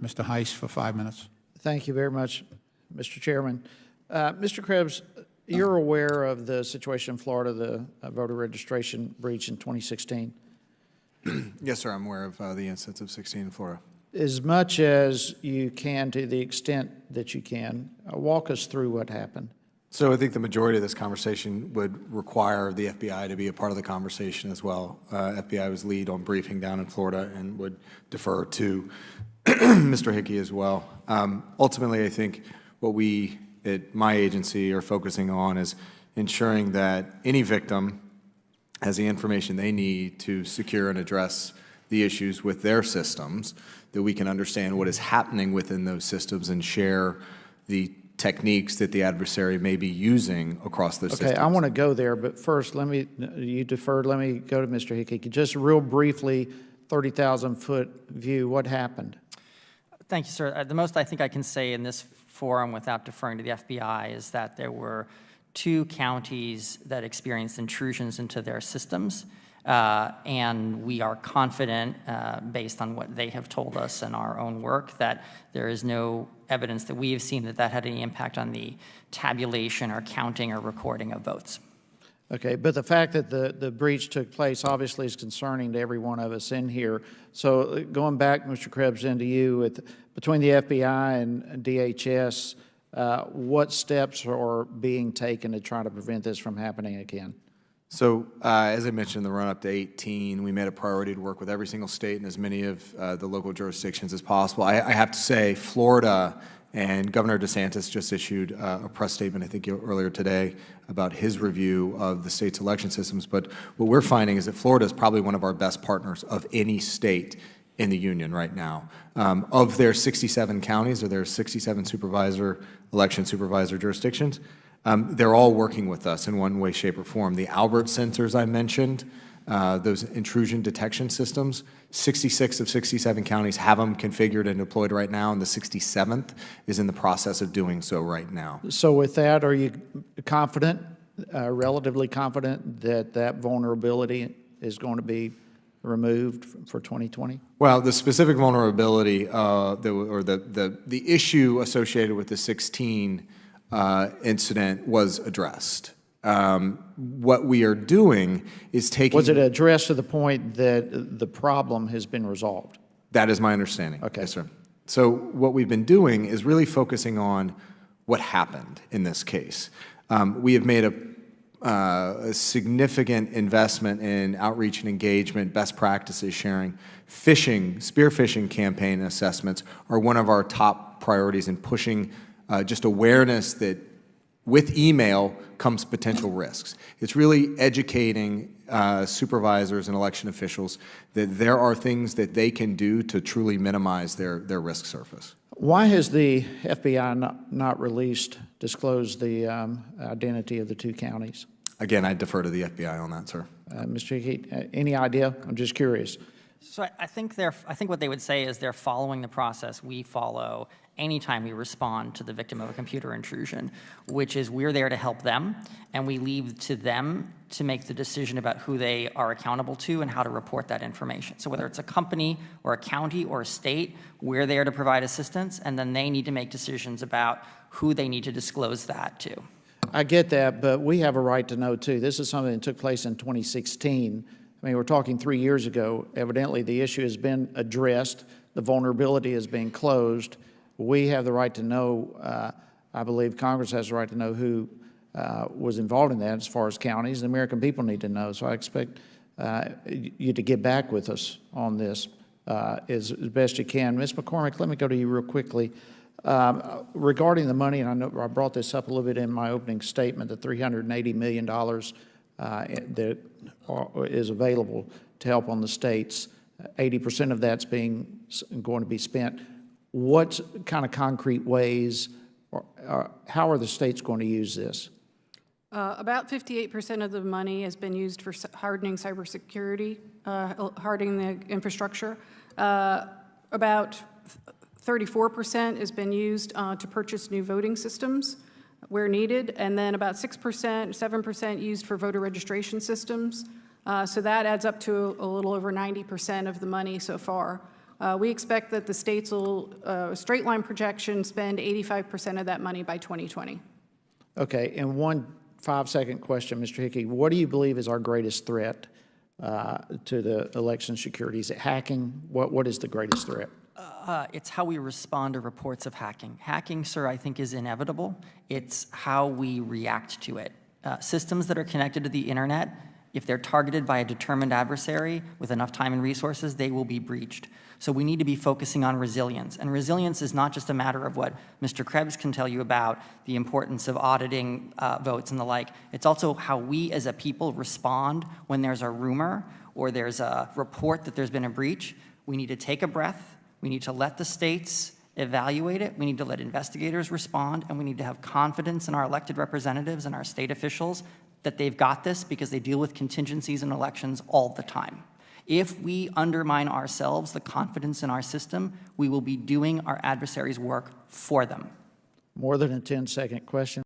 Mr. Hice for 5 minutes. Thank you very much, Mr. Chairman. Mr. Krebs, you're aware of the situation in Florida, the voter registration breach in 2016? Yes, sir. I'm aware of the incidents of 16 in Florida. As much as you can, to the extent that you can, walk us through what happened. So I think the majority of this conversation would require the FBI to be a part of the conversation as well. FBI was lead on briefing down in Florida and would defer to Mr. Hickey as well. Ultimately, I think what we at my agency are focusing on is ensuring that any victim has the information they need to secure and address the issues with their systems, that we can understand what is happening within those systems and share the techniques that the adversary may be using across those systems. Okay, I want to go there, but first, you deferred, let me go to Mr. Hickey. Just real briefly, 30,000-foot view, what happened? Thank you, sir. The most I think I can say in this forum without deferring to the FBI is that there were 2 counties that experienced intrusions into their systems, and we are confident, based on what they have told us and our own work, that there is no evidence that we have seen that had any impact on the tabulation or counting or recording of votes. Okay, but the fact that the breach took place obviously is concerning to every one of us in here. So going back, Mr. Krebs, into you, between the FBI and DHS, what steps are being taken to try to prevent this from happening again? So as I mentioned, in the run-up to 18, we made a priority to work with every single state and as many of the local jurisdictions as possible. I have to say, Florida and Governor DeSantis just issued a press statement, I think earlier today, about his review of the state's election systems. But what we're finding is that Florida is probably one of our best partners of any state in the union right now. Of their 67 counties, or their 67 election supervisor jurisdictions, they're all working with us in one way, shape, or form. The Albert sensors I mentioned, those intrusion detection systems, 66 of 67 counties have them configured and deployed right now, and the 67th is in the process of doing so right now. So with that, are you confident, relatively confident, that that vulnerability is going to be removed for 2020? Well, the specific vulnerability, the issue associated with the 16 incident was addressed. What we are doing is taking... Was it addressed to the point that the problem has been resolved? That is my understanding. Okay. Yes, sir. So what we've been doing is really focusing on what happened in this case. We have made a significant investment in outreach and engagement, best practices sharing. Spear phishing campaign assessments are one of our top priorities in pushing just awareness that with email comes potential risks. It's really educating supervisors and election officials that there are things that they can do to truly minimize their risk surface. Why has the FBI not disclosed the identity of the 2 counties? Again, I defer to the FBI on that, sir. Mr. Hickey, any idea? I'm just curious. So I think what they would say is they're following the process we follow anytime we respond to the victim of a computer intrusion, which is we're there to help them, and we leave to them to make the decision about who they are accountable to and how to report that information. So whether it's a company or a county or a state, we're there to provide assistance, and then they need to make decisions about who they need to disclose that to. I get that, but we have a right to know, too. This is something that took place in 2016. I mean, we're talking 3 years ago. Evidently, the issue has been addressed. The vulnerability has been closed. We have the right to know, I believe Congress has the right to know who was involved in that as far as counties. The American people need to know. So I expect you to get back with us on this as best you can. Ms. McCormick, let me go to you real quickly. Regarding the money, and I know I brought this up a little bit in my opening statement, the $380 million that is available to help on the states, 80% of that's going to be spent. What kind of concrete ways, how are the states going to use this? About 58% of the money has been used for hardening cybersecurity, hardening the infrastructure. About 34% has been used to purchase new voting systems where needed, and then about 6%, 7% used for voter registration systems. So that adds up to a little over 90% of the money so far. We expect that the states will, straight line projection, spend 85% of that money by 2020. Okay, and one 5-second question, Mr. Hickey. What do you believe is our greatest threat to the election security? Is it hacking? What is the greatest threat? It's how we respond to reports of hacking. Hacking, sir, I think is inevitable. It's how we react to it. Systems that are connected to the internet, if they're targeted by a determined adversary with enough time and resources, they will be breached. So we need to be focusing on resilience. And resilience is not just a matter of what Mr. Krebs can tell you about, the importance of auditing votes and the like. It's also how we as a people respond when there's a rumor or there's a report that there's been a breach. We need to take a breath. We need to let the states evaluate it. We need to let investigators respond, and we need to have confidence in our elected representatives and our state officials that they've got this, because they deal with contingencies in elections all the time. If we undermine ourselves, the confidence in our system, we will be doing our adversaries' work for them. More than a 10-second question.